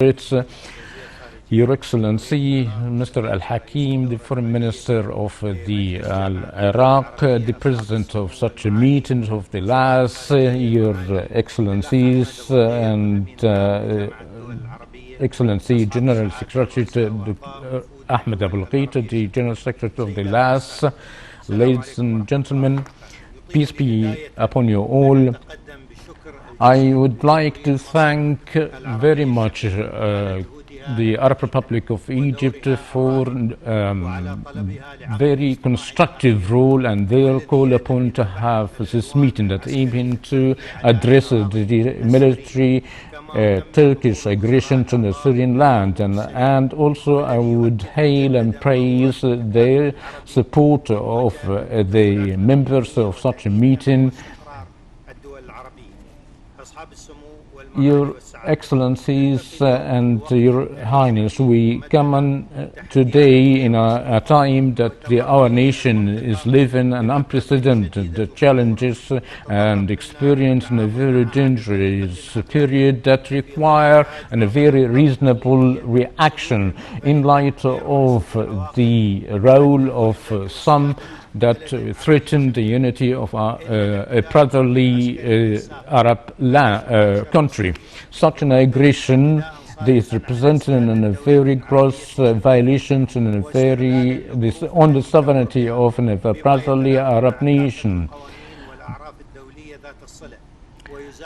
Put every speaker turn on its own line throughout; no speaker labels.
It's Your Excellency, Mr. Al-Hakim, the Foreign Minister of the Iraq, the President of such a meeting of the last, Your Excellencies, and Excellency General Secretary Ahmed Abul Ghait, the General Secretary of the last, ladies and gentlemen, peace be upon you all. I would like to thank very much the Arab Republic of Egypt for very constructive role and their call upon to have this meeting that aiming to address the military Turkish aggression to the Syrian land, and also I would hail and praise their support of the members of such a meeting. Your Excellencies and Your Highness, we come on today in a time that our nation is living an unprecedented challenges and experiencing a very dangerous period that require a very reasonable reaction in light of the role of some that threaten the unity of a brotherly Arab country. Such an aggression is represented in a very gross violations and on the sovereignty of a brotherly Arab nation,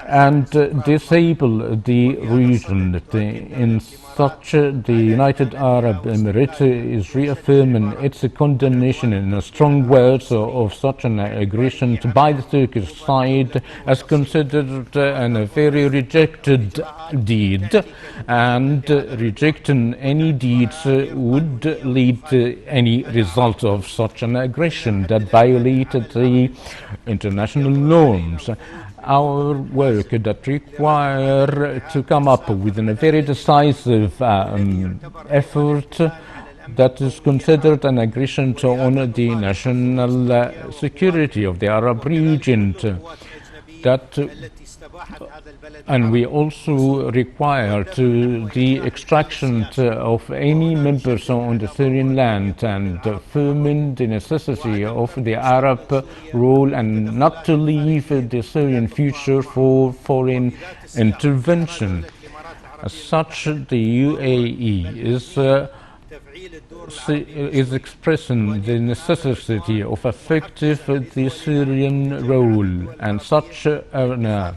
and disable the region. In such, the United Arab Emirates is reaffirming its condemnation in strong words of such an aggression by the Turkish side as considered a very rejected deed, and rejecting any deeds would lead to any result of such an aggression that violated the international norms. Our work that require to come up with a very decisive effort that is considered an aggression on the national security of the Arab region. And we also require the extraction of any members on the Syrian land and affirming the necessity of the Arab role and not to leave the Syrian future for foreign intervention. As such, the UAE is expressing the necessity of effective the Syrian role, and such an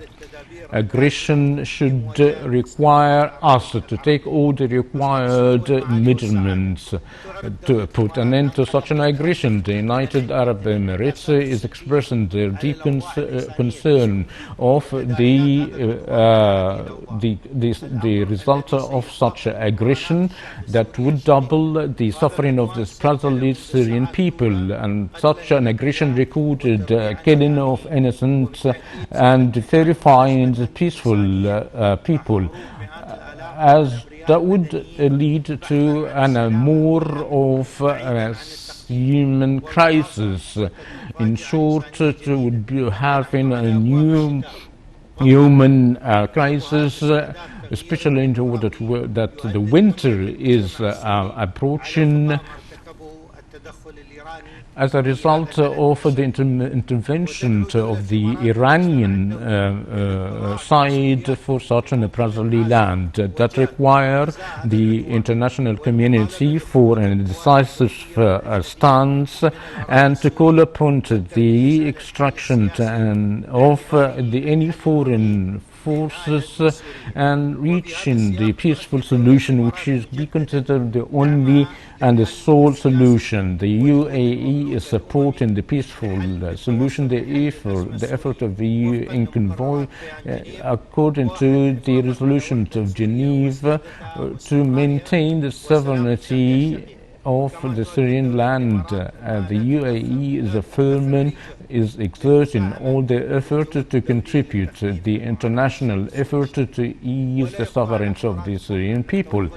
aggression should require us to take all the required measurements to put an end to such an aggression. The United Arab Emirates is expressing their deep concern of the result of such aggression that would double the suffering of the brotherly Syrian people, and such an aggression recorded killing of innocents and terrifying the peaceful people, as that would lead to a more of a human crisis. In short, it would be having a new human crisis, especially into that the winter is approaching. As a result of the intervention of the Iranian side for such a brotherly land, that require the international community for a decisive stance and to call upon the extraction of any foreign forces and reaching the peaceful solution, which is be considered the only and the sole solution. The UAE is supporting the peaceful solution, the effort of the UN convoy, according to the resolution of Geneva, to maintain the sovereignty of the Syrian land. The UAE is exerting all the effort to contribute to the international effort to ease the sovereignty of the Syrian people.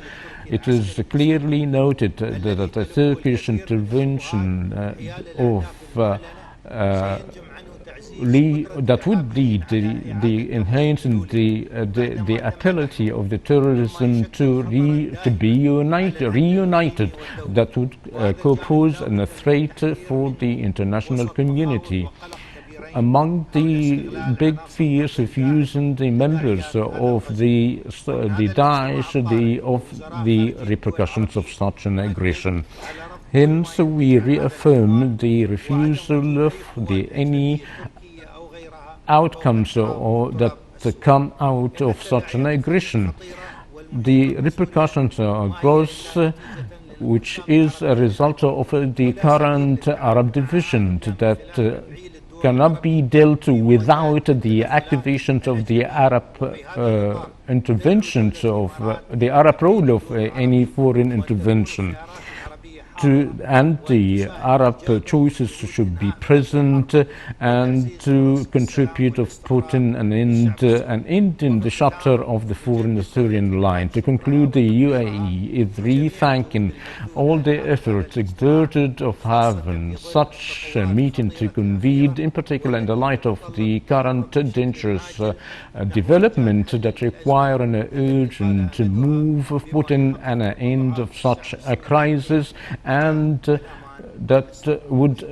It is clearly noted that the Turkish intervention that would lead the enhancing the ability of the terrorism to be reunited, that would pose a threat for the international community. Among the big fears of using the members of the Daesh, of the repercussions of such an aggression. Hence, we reaffirm the refusal of any outcomes that come out of such an aggression. The repercussions are gross, which is a result of the current Arab division that cannot be dealt without the activations of the Arab interventions, of the Arab role of any foreign intervention. And the Arab choices should be present and to contribute of putting an end in the chapter of the foreign Syrian line. To conclude, the UAE is re-thanking all the efforts exerted of having such a meeting to convene, in particular in the light of the current dangerous development that require an urgent move of putting an end of such a crisis, and that would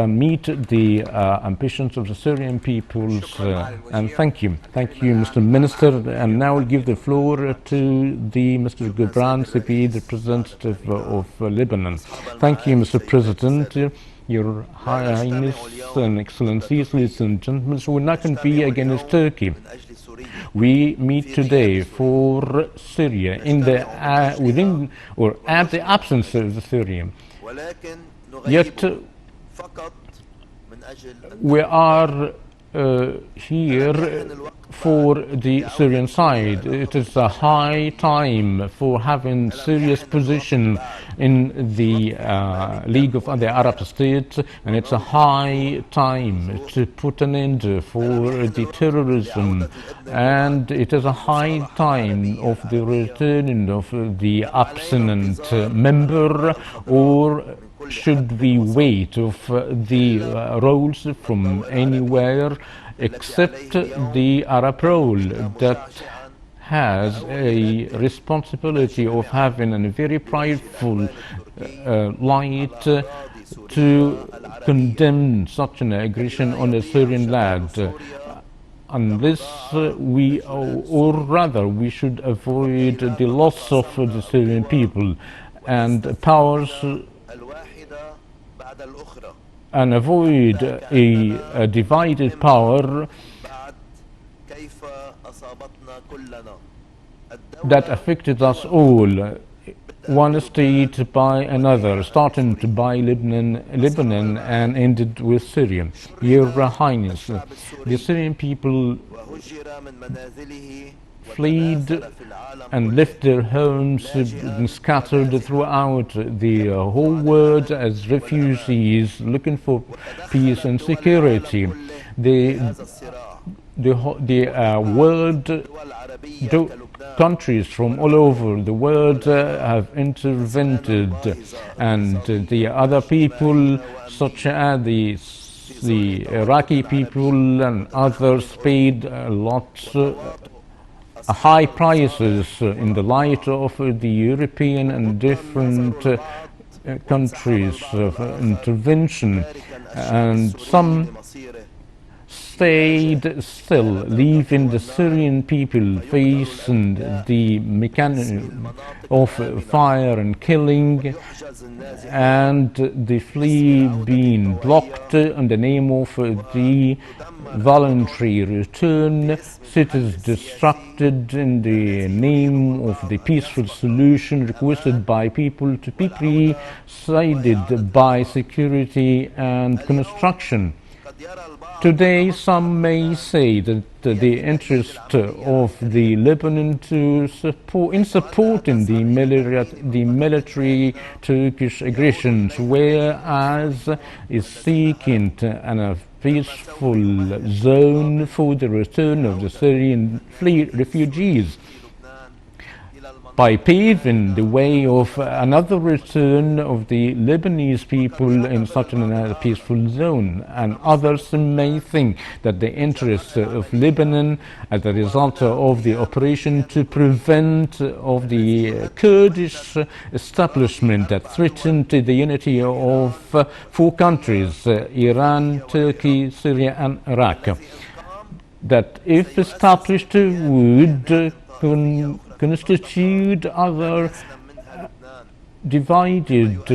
meet the ambitions of the Syrian peoples. And thank you, Mr. Minister. And now I'll give the floor to Mr. Gibran Sibi, the representative of Lebanon. Thank you, Mr. President. Your Highness and Excellencies, ladies and gentlemen, so we're not going to be against Turkey. We meet today for Syria in the within or at the absence of Syria. Yet we are here for the Syrian side. It is a high time for having serious position in the League of the Arab States, and it's a high time to put an end for the terrorism, and it is a high time of the returning of the absent member, or should we wait of the roles from anywhere except the Arab role that has a responsibility of having a very prideful light to condemn such an aggression on a Syrian land. Unless or rather we should avoid the loss of the Syrian people and powers, and avoid a divided power that affected us all, one state by another, starting by Lebanon and ended with Syria. Your Highness, the Syrian people fled and left their homes and scattered throughout the whole world as refugees looking for peace and security. The world, countries from all over the world have intervened, and the other people, such as the Iraqi people and others, paid high prices in the light of the European and different countries of intervention, and some stayed still, leaving the Syrian people facing the mechanism of fire and killing, and the flee being blocked in the name of the voluntary return, cities destructed in the name of the peaceful solution requested by people to be presided by security and construction. Today, some may say that the interest of the Lebanon in supporting the military Turkish aggressions, whereas is seeking a peaceful zone for the return of the Syrian refugees. by paving the way of another return of the Lebanese people in such a peaceful zone. And others may think that the interests of Lebanon as a result of the operation to prevent of the Kurdish establishment that threatened the unity of four countries, Iran, Turkey, Syria and Iraq, that if established would constitute other divided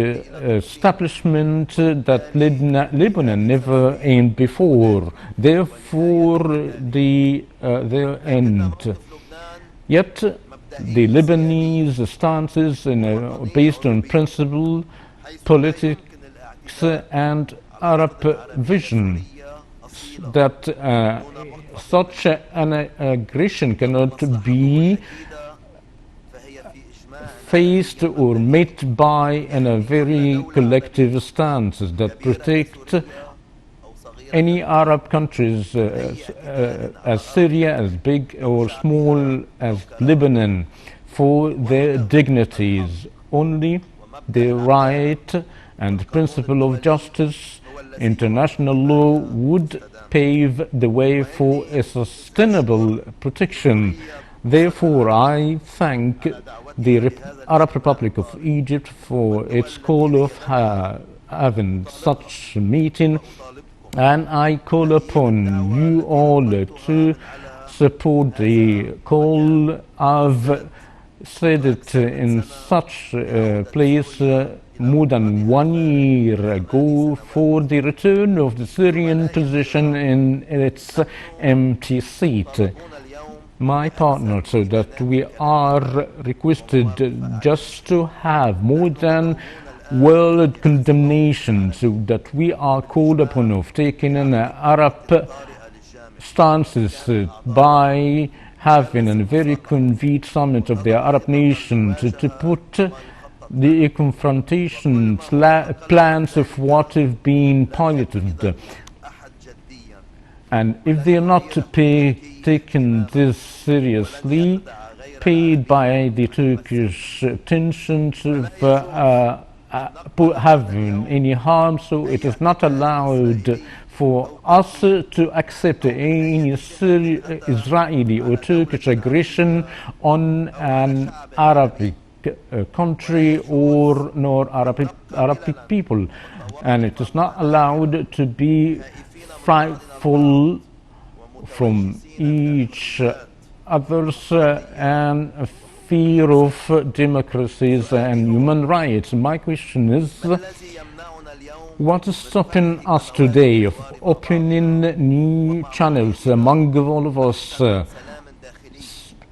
establishment that Lebanon never aimed before. Therefore, their end. Yet, the Lebanese stances based on principle, politics, and Arab vision that such an aggression cannot be faced or met by a very collective stance that protect any Arab countries as Syria, as big or small as Lebanon, for their dignities. Only the right and principle of justice, international law would pave the way for a sustainable protection. Therefore, I thank the Arab Republic of Egypt for its call of having such a meeting, and I call upon you all to support the call. I've said it in such a place more than 1 year ago for the return of the Syrian position in its empty seat. My partner, so that we are requested just to have more than world condemnation, so that we are called upon of taking an Arab stances by having a very convened summit of the Arab nations to put the confrontation plans of what have been piloted. And if they are not taken this seriously, paid by the Turkish tensions of having any harm, so it is not allowed for us to accept any Israeli or Turkish aggression on an Arabic country or nor Arabic people, and it is not allowed to be frightful from each others and fear of democracies and human rights. My question is, what is stopping us today of opening new channels among all of us,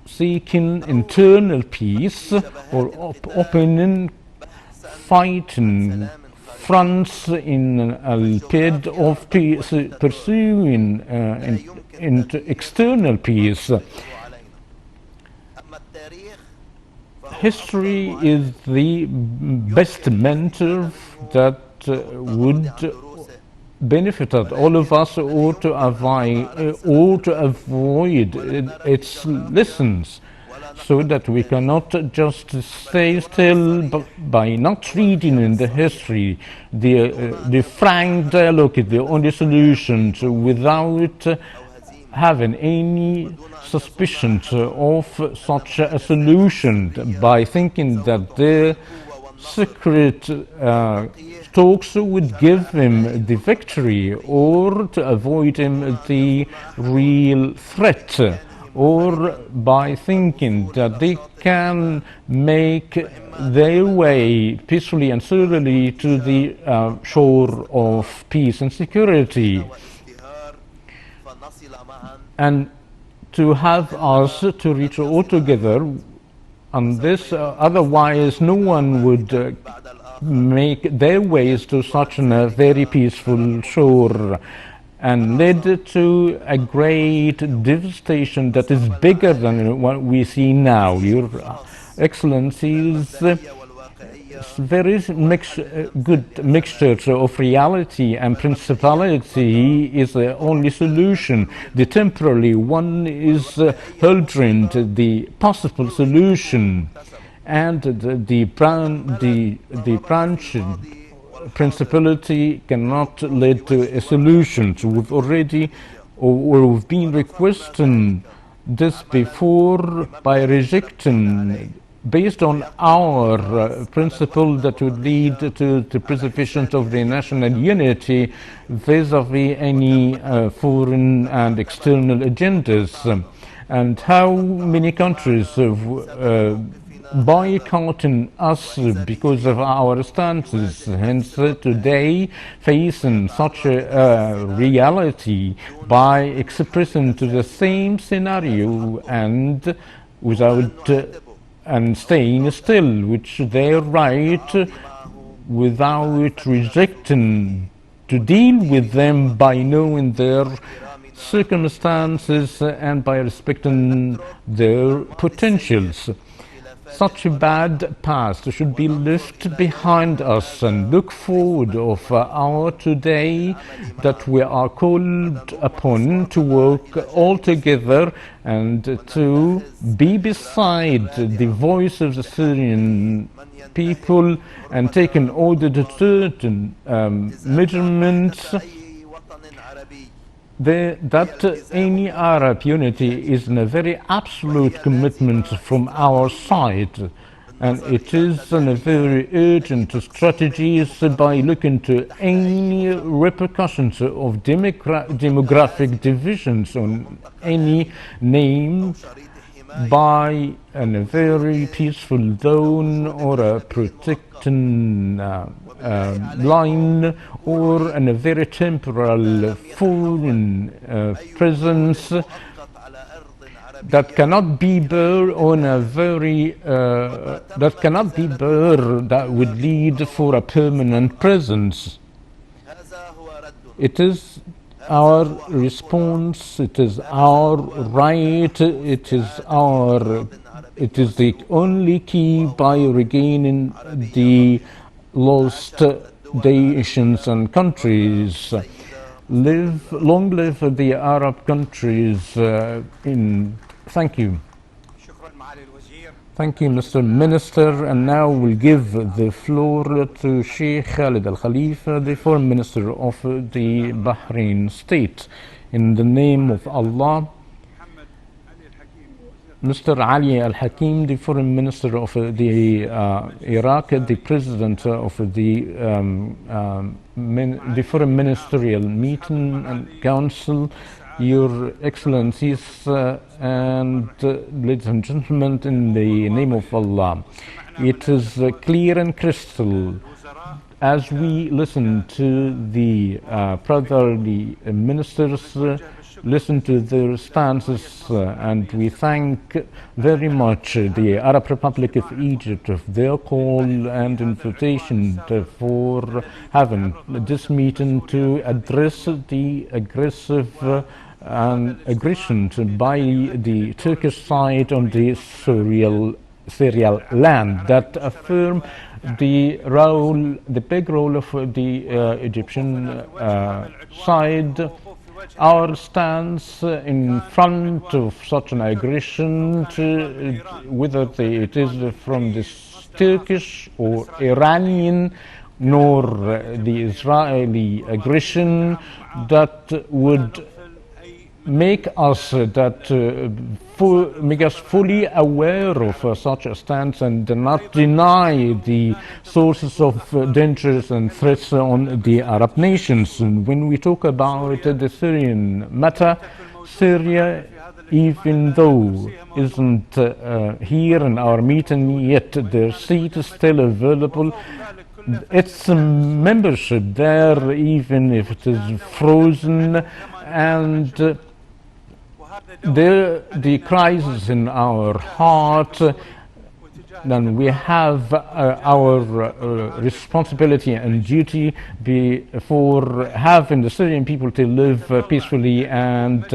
seeking internal peace, or opening fighting fronts in a bid of peace, pursuing into external peace? History is the best mentor that would benefit all of us, or to avoid its lessons, so that we cannot just stay still by not reading in the history. The frank dialogue is the only solution, without having any suspicion of such a solution, by thinking that the secret talks would give him the victory, or to avoid him the real threat, or by thinking that they can make their way peacefully and thoroughly to the shore of peace and security, and to have us to reach all together on this. Otherwise, no one would make their ways to such a very peaceful shore, and led to a great devastation that is bigger than what we see now. Your Excellencies, very good mixture of reality and principality is the only solution. The temporary one is hindering the possible solution. and the branch principality cannot lead to a solution. So we've already, or we've been requesting this before by rejecting, based on our principle that would lead to the preservation of the national unity vis-à-vis any foreign and external agendas. And how many countries boycotting us because of our stances. Hence, today, facing such a reality by expressing to the same scenario and without and staying still, which their right, without rejecting to deal with them by knowing their circumstances and by respecting their potentials. Such a bad past should be left behind us and look forward of our today, that we are called upon to work all together and to be beside the voice of the Syrian people and taking all the certain measurements that any Arab unity is in a very absolute commitment from our side, and it is in a very urgent strategies by looking to any repercussions of demographic divisions on any name by a very peaceful zone or a protecting line or in a very temporal foreign presence that cannot be borne on a very that would lead for a permanent presence. It is our response, it is our right, it is the only key by regaining the lost nations and countries. Long live the Arab countries. Thank you. Thank you, Mr. Minister. And now we'll give the floor to Sheikh Khalid Al Khalifa, the Foreign Minister of the Bahrain State. In the name of Allah, Mr. Ali Al Hakim, the Foreign Minister of the Iraq, the President of the Foreign Ministerial Meeting and Council, Your Excellencies and ladies and gentlemen, in the name of Allah. It is clear and crystal as we listen to the brotherly ministers, listen to their stances, and we thank very much the Arab Republic of Egypt of their call and invitation for having this meeting to address the aggressive aggression by the Turkish side on the Syrian land that affirm the big role of the Egyptian side. Our stance in front of such an aggression, whether it is from the Turkish or Iranian, nor the Israeli aggression, that would make us fully aware of such a stance and not deny the sources of dangers and threats on the Arab nations. And when we talk about the Syrian matter, Syria, even though isn't here in our meeting yet, their seat is still available. Its membership there, even if it is frozen, and the crisis in our heart, then we have our responsibility and duty for having the Syrian people to live peacefully and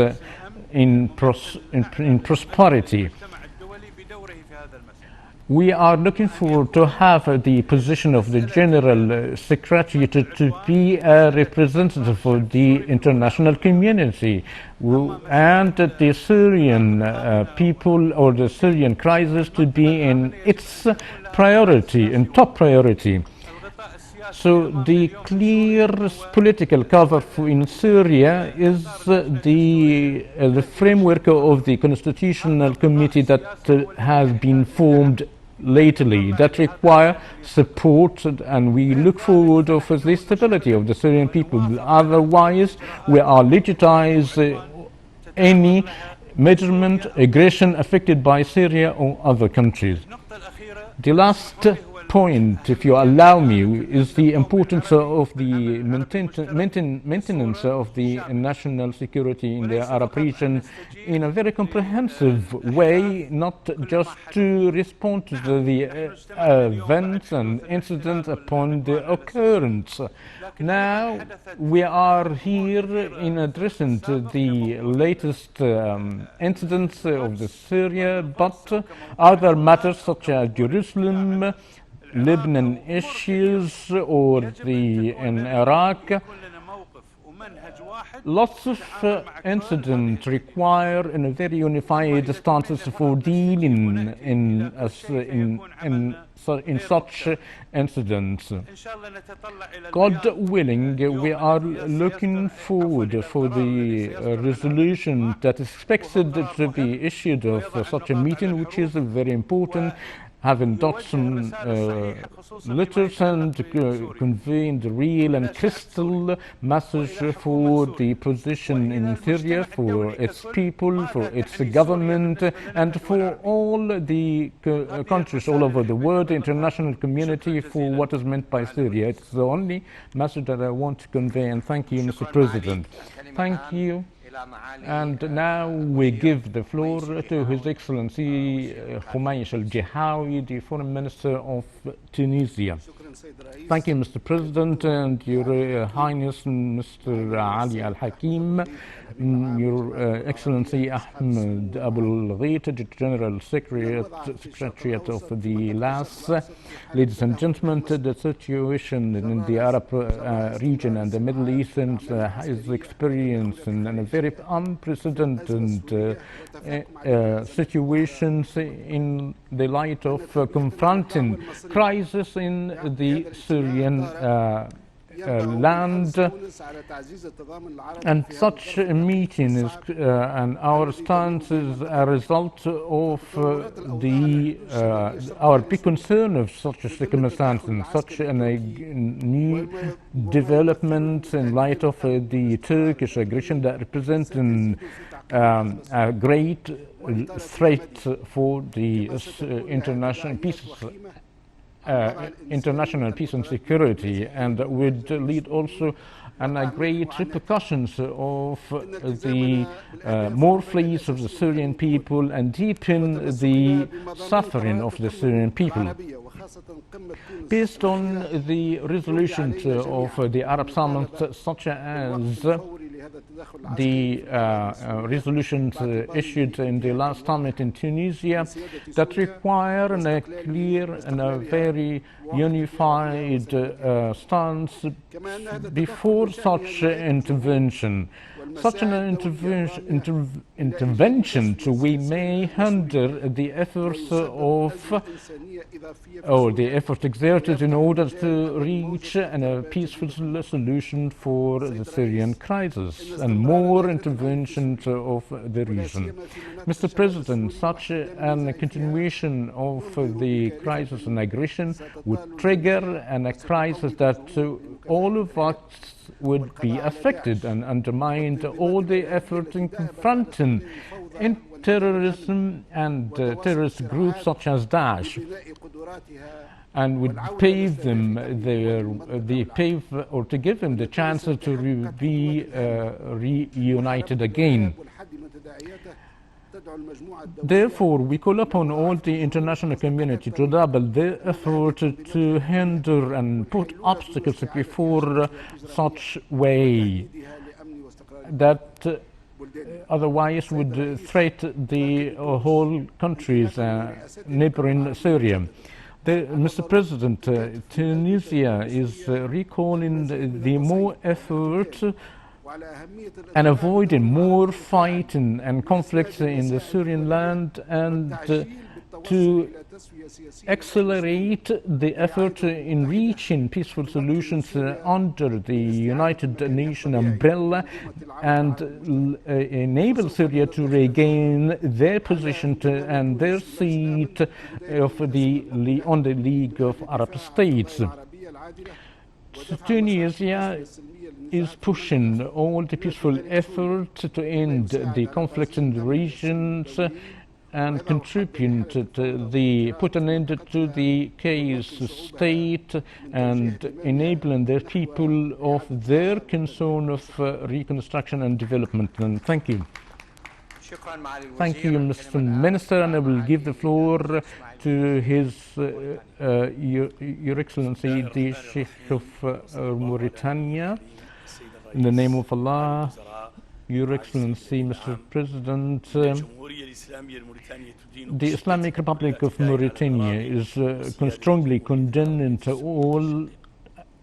in prosperity. We are looking forward to have the position of the General Secretary to be a representative for the international community, and the Syrian people or the Syrian crisis to be in its priority, in top priority. So the clear political cover in Syria is the framework of the constitutional committee that has been formed lately, that require support, and we look forward for the stability of the Syrian people. Otherwise, we are legitimize any measurement aggression affected by Syria or other countries. The last point, if you allow me, is the importance of the maintenance of the national security in the Arab region in a very comprehensive way, not just to respond to the events and incidents upon the occurrence. Now we are here in addressing to the latest incidents of the Syria, but other matters such as Jerusalem, Lebanon issues, or in Iraq. Lots of incidents require a very unified stance for dealing in such incidents. God willing, we are looking forward for the resolution that is expected to be issued of such a meeting, which is very important, having got some letters and conveying the real and crystal message for the position in Syria, for its people, for its government, and for all the countries all over the world, the international community, for what is meant by Syria. It's the only message that I want to convey, and thank you, Mr. President. Thank you. And now we give the floor to His Excellency Khomaish Al-Jihawi, the Foreign Minister of Tunisia. Thank you, Mr. President, and Your Highness Mr. Ali Al-Hakim, Your Excellency Ahmed Abul Ghait, the General Secretariat of the LAS. Ladies and gentlemen, the situation in the Arab region and the Middle East is experiencing a very unprecedented situations in the light of confronting crisis in the Syrian land, and such a meeting is and our stance is a result of our big concern of such a circumstance and such a new development in light of the Turkish aggression that represents a great threat for the international peace and security, and would lead also and great repercussions of the more fleas of the Syrian people and deepen the suffering of the Syrian people. Based on the resolutions of the Arab Summit, such as the resolutions issued in the last summit in Tunisia, that require a clear and a very unified stance before such intervention. Such an intervention we may hinder the efforts exerted in order to reach a peaceful solution for the Syrian crisis and more interventions of the region. Mr. President, such a continuation of the crisis and aggression would trigger a crisis that all of us would be affected and undermine all the efforts in confronting terrorism and terrorist groups such as Daesh, and would pave them or to give them the chance to be reunited again. Therefore, we call upon all the international community to double their effort to hinder and put obstacles before such way that otherwise would threaten the whole countries neighboring Syria. Mr. President, Tunisia is recalling the more effort and avoiding more fighting and conflicts in the Syrian land, and to accelerate the effort in reaching peaceful solutions under the United Nations umbrella, and enable Syria to regain their position and their seat of on the League of Arab States. Tunisia is pushing all the peaceful effort to end the conflicts in the regions and contribute to put an end to the chaos state and enabling the people of their concern of reconstruction and development. And thank you. Thank you, Mr. Minister, and I will give the floor to Your Excellency, the Sheikh of Mauritania. In the name of Allah, Your Excellency, Mr. President, the Islamic Republic of Mauritania is strongly condemning all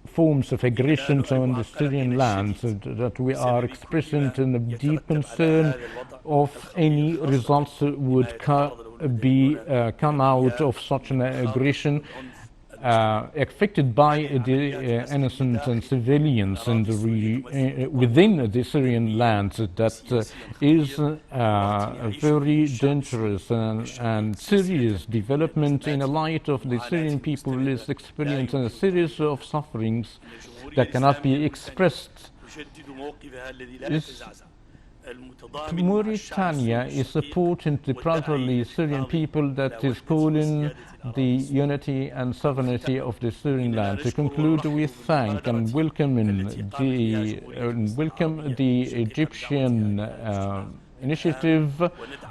forms of aggression on the Syrian lands, that we are expressing a deep concern of any results would come out of such an aggression affected by the innocent and civilians in within the Syrian lands. That is a very dangerous and serious development in the light of the Syrian people is experiencing a series of sufferings that cannot be expressed. Mauritania is supporting the brotherly Syrian people that is calling the unity and sovereignty of the Syrian land. To conclude, we thank and welcome the Egyptian initiative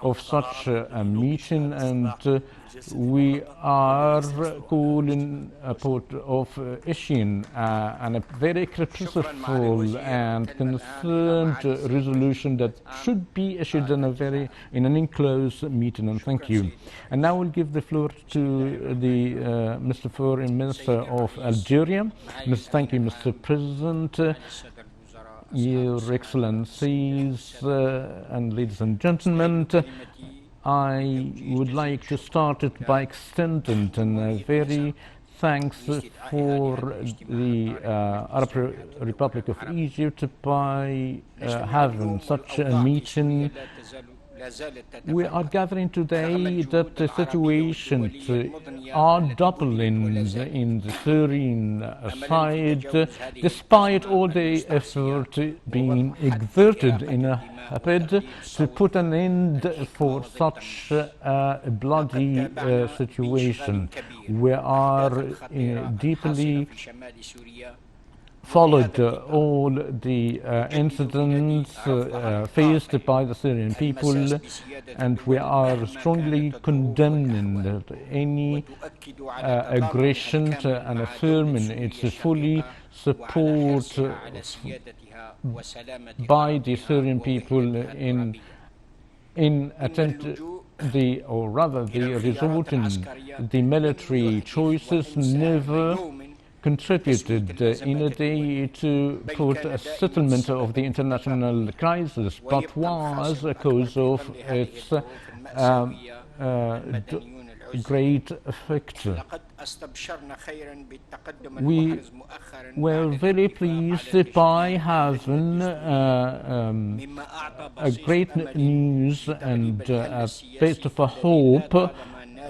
of such a meeting, and we are calling of issuing a very purposeful and concerned resolution that should be issued in an enclosed meeting. And thank you. And now we'll give the floor to the Mr. Foreign Minister of Algeria. Thank you, Mr. President. Your Excellencies and ladies and gentlemen, I would like to start it by extending a very thanks for the Arab Republic of Egypt by having such a meeting. We are gathering today that the situations are doubling in the Syrian side, despite all the effort being exerted in a bid to put an end for such a bloody situation. We are deeply followed all the incidents faced by the Syrian people, and we are strongly condemning any aggression and affirming its fully support by the Syrian people in attempt the resulting the military choices never contributed in a day to put a settlement of the international crisis, but was a cause of its great effect. We were very pleased by having a great news and a bit of a hope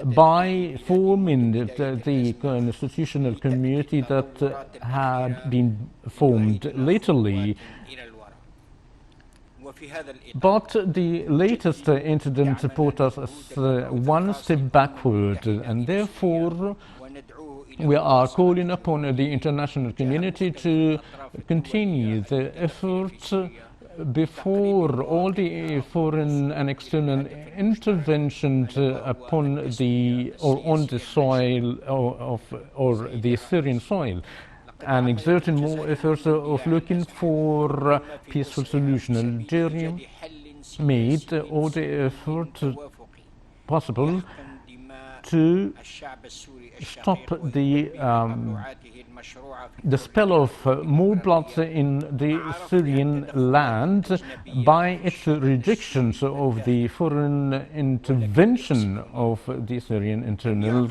by forming the constitutional community that had been formed lately. But the latest incident put us one step backward, and therefore we are calling upon the international community to continue the efforts before all the foreign and external interventions upon the or on the soil or the Syrian soil, and exerting more efforts of looking for a peaceful solution. Algeria made all the effort possible to stop the spill of more blood in the Syrian land by its rejections of the foreign intervention of the Syrian internal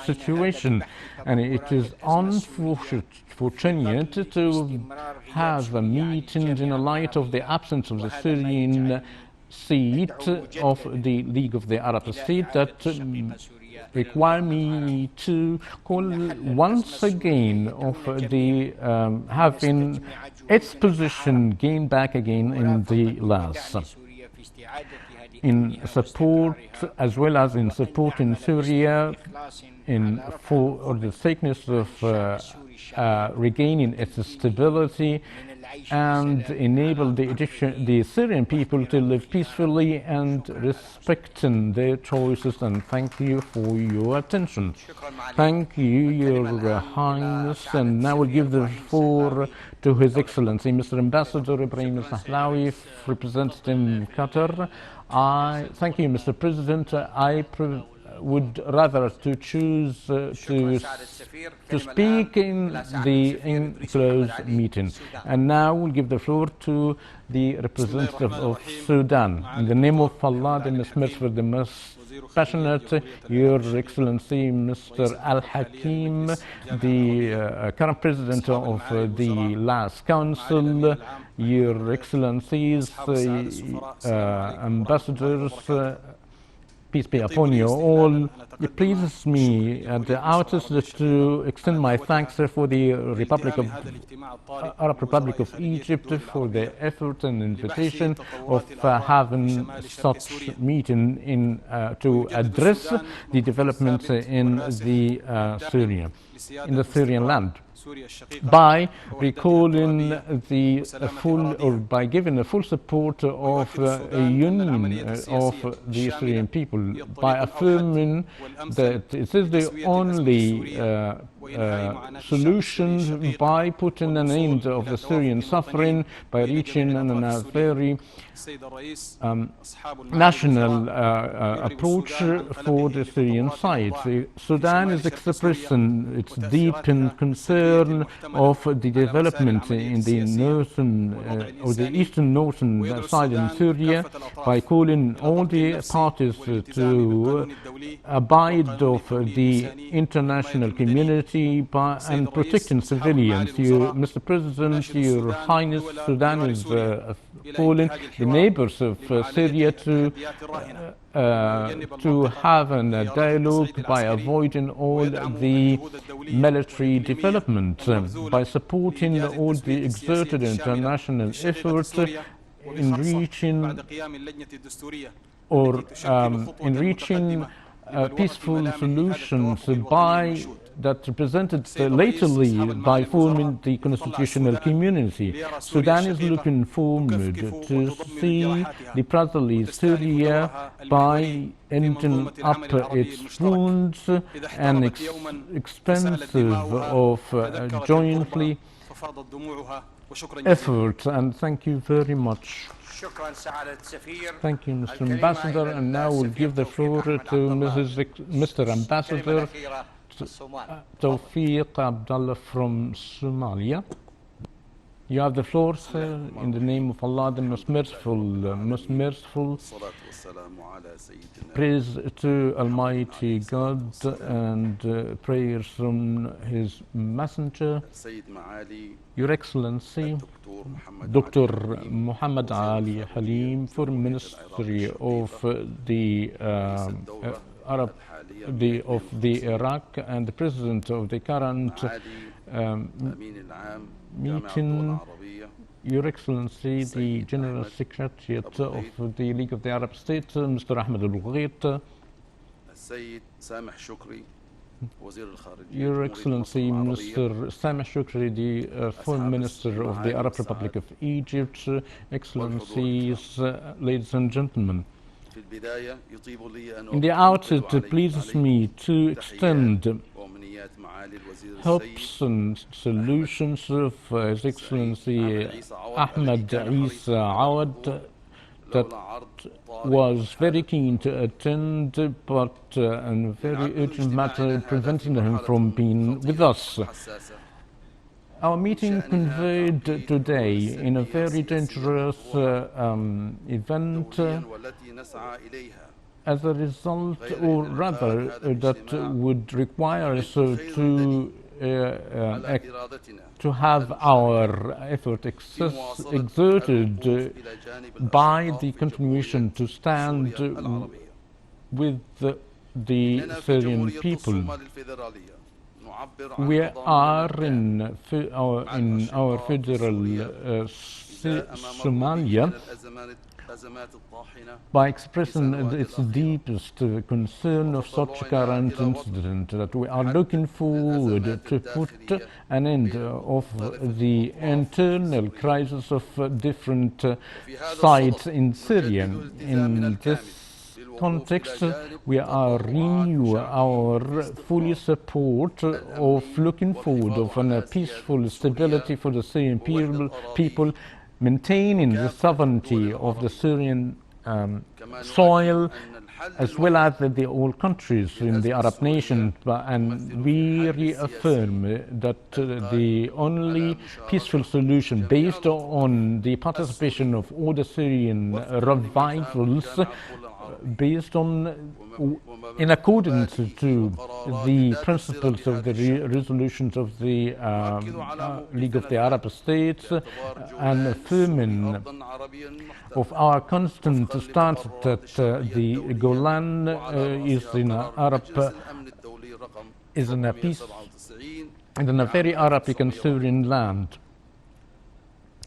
situation. And it is unfortunate to have a meeting in the light of the absence of the Syrian seat of the League of the Arab States that require me to call once again of the having its position gained back again in the last in support as well as in supporting Syria for the thickness of regaining its stability and enable the Syrian people to live peacefully and respecting their choices. And thank you for your attention. Thank you, Your Highness. And now we'll give the floor to His Excellency, Mr. Ambassador Ibrahim Sahlawi, representing Qatar. I thank you, Mr. President. I would rather to choose to speak in the enclosed meeting. And now we'll give the floor to the representative of Sudan. In the name of Allah, the most merciful, the most passionate, Your Excellency, Mr. Al-Hakim, the current president of the last council, Your Excellencies, ambassadors, peace be upon you all. It pleases me at the outset to extend my thanks for the Arab Republic of Egypt for the effort and invitation of having such meeting to address the developments in the Syrian land, by recalling the by giving the full support of a union of the Syrian people, by affirming that it is the only solution by putting an end of the Syrian suffering, by reaching a very national approach for the Syrian side. Sudan is expressing its deep concern of the development in the northern or the eastern northern side in Syria, by calling all the parties to abide of the international community and protecting civilians. Mr. President, Your Highness, Sudan is calling the neighbors of Syria to have a dialogue by avoiding all the military development, by supporting all the exerted international efforts in reaching peaceful solutions that represented lately by forming the constitutional community. Sudan is looking forward to see the brotherly Syria by ending up its wounds and expensive of jointly effort. And thank you very much. Thank you, Mr. Ambassador. And now we'll give the floor to Mr. Ambassador Tawfiq Abdullah from Somalia. You have the floor, sir, in the name of Allah, the most merciful, Praise to Almighty God and prayers from His Messenger, Your Excellency, Dr. Muhammad Ali Halim, Foreign Ministry of the Iraq, and the President of the current meeting, Your Excellency, the General Secretariat of the League of the Arab States, Mr. Ahmed Al-Ghait, Your Excellency, Mr. Sameh Shukri, the Foreign Minister of the Arab Republic of Egypt, Excellencies, ladies and gentlemen. In the outset, it pleases me to extend hopes and solutions of His Excellency Ahmed Isa Awad that was very keen to attend, but a very urgent matter preventing him from being with us. Our meeting conveyed today in a very dangerous event as a result, or rather, that would require us to have our effort exerted by the continuation to stand with the Syrian people. We are in our federal Somalia by expressing its deepest concern of such current incident, that we are looking forward to put an end of the internal crisis of different sides in Syria. In this context, we are renew our full support of looking forward of a peaceful stability for the Syrian people, maintaining the sovereignty of the Syrian soil, as well as the all countries in the Arab nation. And we reaffirm that the only peaceful solution based on the participation of all the Syrian revivals, based on, in accordance to the principles of the resolutions of the League of the Arab States, and affirming of our constant stance that the Golan is in a peace, in a very Arabic and Syrian land,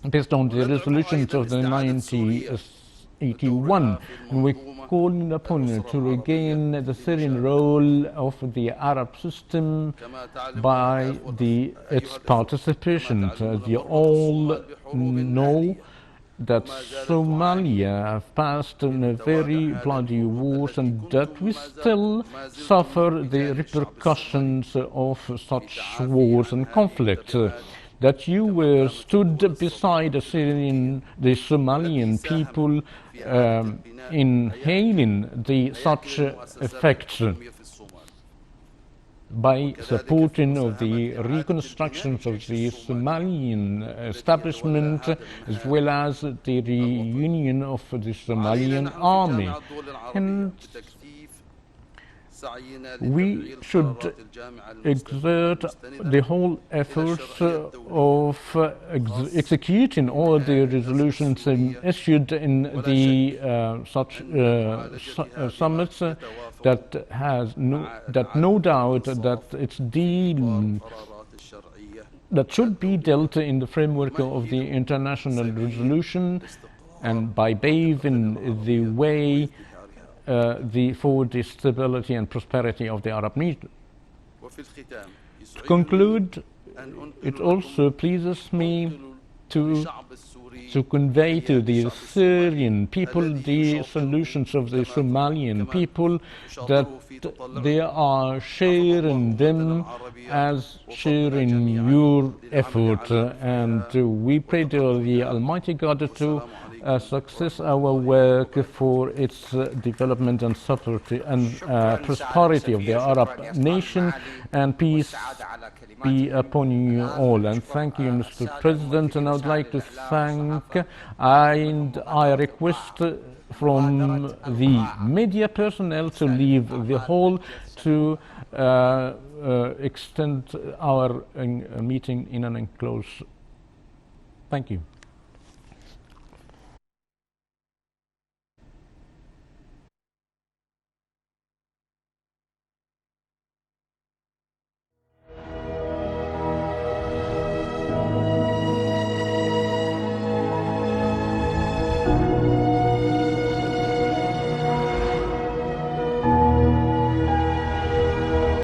based on the resolutions of the 1981, and we calling upon to regain the Syrian role of the Arab system by its participation. As you all know, that Somalia have passed in a very bloody wars, and that we still suffer the repercussions of such wars and conflicts. That you were stood beside the Somalian people in hailing such effects by supporting of the reconstructions of the Somalian establishment, as well as the reunion of the Somalian army. And we should exert the whole efforts of executing all the resolutions issued in the such summits, that no doubt that it's that should be dealt in the framework of the international resolution, and by paving the way for the stability and prosperity of the Arab region. To conclude, it also pleases me to convey to the Syrian people the solutions of the Somalian people, that they are sharing them as sharing your effort, and we pray to the Almighty God to success our work for its development and prosperity of the Arab nation, and peace be upon you all. And thank you, Mr. President, and I would like to thank, and I request from the media personnel to leave the hall to extend our meeting in an enclosed. Thank you.